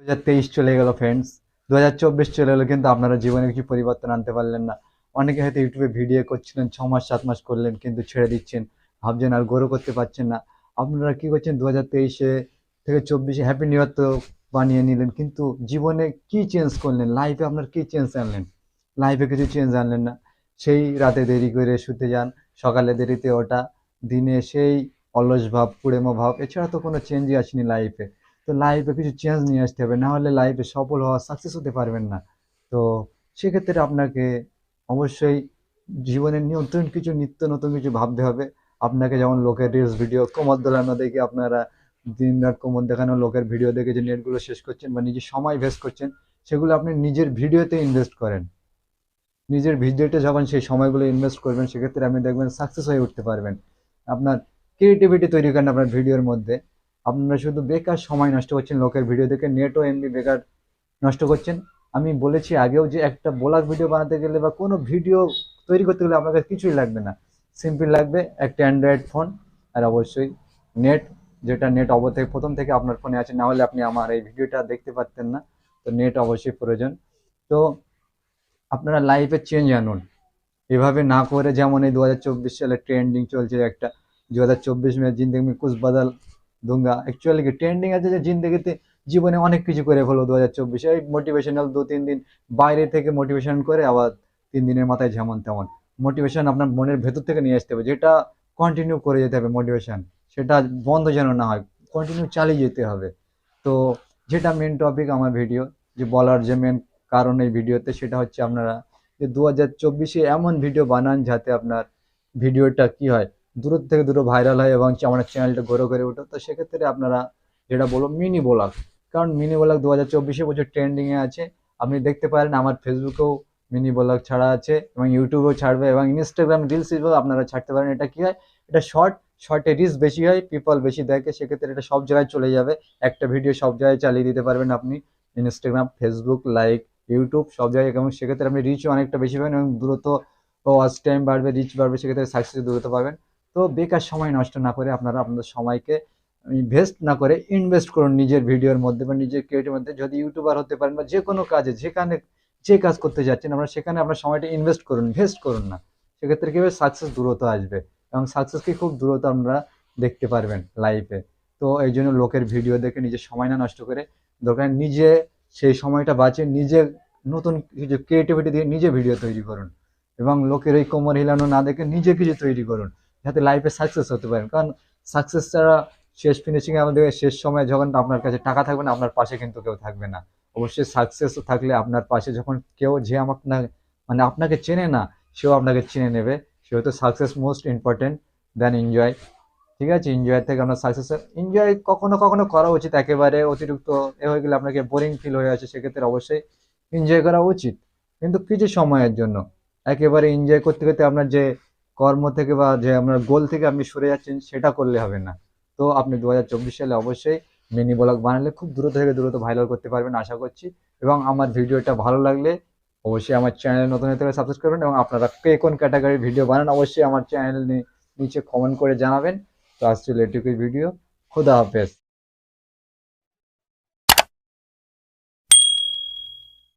2023 চলে গেল ফ্রেন্ডস। 2024 চলে এলো, কিন্তু আপনারা জীবনে কিছু পরিবর্তন আনতে পারলেন না। অনেকে হয়তো ইউটিউবে ভিডিও করছিলেন, 6 মাস 7 মাস করলেন, কিন্তু ছেড়ে দিচ্ছেন, ভাবছেন আর গ্রো করতে পারছেন না। আপনারা কি করছেন, 2023 থেকে 24 হ্যাপি নিউ ইয়ার তো বানিয়ে নিলেন, কিন্তু জীবনে কি চেঞ্জ করলেন, লাইফে আপনার কি চেঞ্জ আনলেন? লাইফে কিছু চেঞ্জ আনলেন না। সেই রাতে দেরি করে শুতে যান, সকালে দেরিতে ওঠা, দিনে সেই অলস ভাব, কুড়েমো ভাব, এছাড়া তো কোনো চেঞ্জই আসেনি লাইফে। তো লাইফে কিছু চেঞ্জ নিয়ে আসতে হবে, না হলে লাইফে সফল হওয়া, সাকসেস হতে পারবেন না। তো সেক্ষেত্রে আপনাকে অবশ্যই জীবনে নতুন কিছু, নিত্য নতুন কিছু ভাবতে হবে। আপনাকে যেমন লোকের রিলস ভিডিও কোমর দোলানো দেখে আপনারা দিন রাত কোমর দেখানো লোকের ভিডিও দেখে যে নেটগুলো শেষ করছেন বা নিজের সময় ভেস্ট করছেন, সেগুলো আপনি নিজের ভিডিওতে ইনভেস্ট করেন। নিজের ভিডিওতে যখন সেই সময়গুলো ইনভেস্ট করবেন, সেক্ষেত্রে আপনি দেখবেন সাকসেস হয়ে উঠতে পারবেন। আপনার ক্রিয়েটিভিটি তৈরি করেন আপনার ভিডিওর মধ্যে। আপনারা শুধু বেকার সময় নষ্ট করছেন লোকের ভিডিও দেখে, নেট ও এমবি বেকার নষ্ট করছেন। আমি বলেছি আগেও যে একটা ব্লগ ভিডিও বানাতে গেলে বা কোনো ভিডিও তৈরি করতে গেলে আপনার কাছে কিছুই লাগবে না। সিম্পল লাগবে একটা অ্যান্ড্রয়েড ফোন, আর অবশ্যই নেট, যেটা নেট থেকে প্রথম থেকে আপনার ফোনে আছে, না হলে আপনি আমার এই ভিডিওটা দেখতে পারতেন না। তো নেট অবশ্যই প্রয়োজন। তো আপনারা লাইফে চেঞ্জ আনুন, এভাবে না করে। যেমন এই 2024 সালে ট্রেন্ডিং চলছে একটা, 2024 में जिंदगी में कुछ बदल दूंगा। অ্যাকচুয়ালি কি ট্রেন্ডিং আছে যে জিন্দগিতে, জীবনে অনেক কিছু করে ফেলো 2024 এই মোটিভেশনাল 2-3 দিন বাইরে থেকে মোটিভেশন করে, আবার 3 দিনের মাথায় যেমন তেমন মোটিভেশন আপনার মনের ভেতর থেকে নিয়ে আসতে হবে, যেটা কন্টিনিউ করে যেতে হবে মোটিভেশন, সেটা বন্ধ যেন না হয়, কন্টিনিউ চালিয়ে যেতে হবে। তো যেটা মেন টপিক আমার ভিডিও, যে বলার যে মেন কারণ এই ভিডিওতে, সেটা হচ্ছে আপনারা যে 2024 এমন ভিডিও বানান যাতে আপনার ভিডিওটা কি হয়, দূর থেকে দূর ভাইরাল হয় এবং আমার চ্যানেলটা গ্রো করে ওঠে। তো সেক্ষেত্রে আপনারা যেটা বলো মিনি ব্লগ, কারণ মিনি ব্লগ 2024 বছর ট্রেন্ডিংয়ে আছে। আপনি দেখতে পারেন আমার ফেসবুকেও মিনি ব্লগ ছাড়া আছে, এবং ইউটিউবেও ছাড়বে, এবং ইনস্টাগ্রাম রিলস আপনারা ছাড়তে পারেন। এটা কি হয়, এটা শর্টে রিচ বেশি হয়, পিপল বেশি দেখে, সেক্ষেত্রে এটা সব জায়গায় চলে যাবে। একটা ভিডিও সব জায়গায় চালিয়ে দিতে পারবেন আপনি, ইনস্টাগ্রাম, ফেসবুক, লাইক, ইউটিউব সব জায়গায়, এবং সেক্ষেত্রে আপনি রিচও অনেকটা বেশি পাবেন এবং দ্রুত ওয়াচ টাইম বাড়বে, রিচ বাড়বে, সেক্ষেত্রে সাকসেস দ্রুত পাবেন। তো বেকার সময় নষ্ট না করে আপনারা আপনাদের সময়কে ভেস্ট না করে ইনভেস্ট করুন নিজের ভিডিওর মধ্যে বা নিজের ক্রিয়েটিভ মধ্যে। যদি ইউটিউবার হতে পারেন বা যে কোনো কাজে, যেখানে যে কাজ করতে যাচ্ছেন আপনারা, সেখানে আপনার সময়টা ইনভেস্ট করুন, ভেস্ট করুন না। সেক্ষেত্রে কি হবে, সাকসেস দ্রুত আসবে, এবং সাকসেসকে খুব দ্রুত আপনারা দেখতে পারবেন লাইফে। তো এই জন্য লোকের ভিডিও দেখে নিজের সময় না নষ্ট করে, দরকার নিজে সেই সময়টা বাঁচে, নিজে নতুন কিছু ক্রিয়েটিভিটি দিয়ে নিজে ভিডিও তৈরি করুন, এবং লোকের এই কোমর হিলানো না দেখে নিজে কিছু তৈরি করুন, যাতে লাইফে সাকসেস হতে পারেন। কারণ সাকসেস ছাড়া, শেষ ফিনিশিংয়ে আমাদের শেষ সময় যখন আপনার কাছে টাকা থাকবে না, আপনার পাশে কিন্তু কেউ থাকবে না। অবশ্যই সাকসেস থাকলে আপনার পাশে যখন কেউ, যে আপনার মানে আপনাকে চেনে না, সেও আপনাকে চিনে নেবে। সেহেতু success most important then enjoy. ঠিক আছে, এনজয় থেকে আমরা সাকসেস, এনজয় কখনো কখনো করা উচিত, একেবারে অতিরিক্ত এ হয়ে গেলে আপনাকে বোরিং ফিল হয়ে আছে, সেক্ষেত্রে অবশ্যই এনজয় করা উচিত, কিন্তু কিছু সময়ের জন্য। একেবারে এনজয় করতে করতে আপনার যে কর্ম থেকে বা যে আপনার গোল থেকে আপনি সরে যাচ্ছেন, সেটা করলে হবে না। তো আপনি 2024 সালে অবশ্যই মিনি ব্লগ বানালে খুব দ্রুত থেকে দ্রুত ভাইরাল করতে পারবেন আশা করছি। এবং আমার ভিডিওটা ভালো লাগলে অবশ্যই আমার চ্যানেল নতুন হতে হলে সাবস্ক্রাইব করবেন, এবং আপনারা কে কোন ক্যাটাগরির ভিডিও বানান অবশ্যই আমার চ্যানেল নিচে কমেন্ট করে জানাবেন। তো আজ ছিল এটুকুই ভিডিও। খুদা হাফেজ।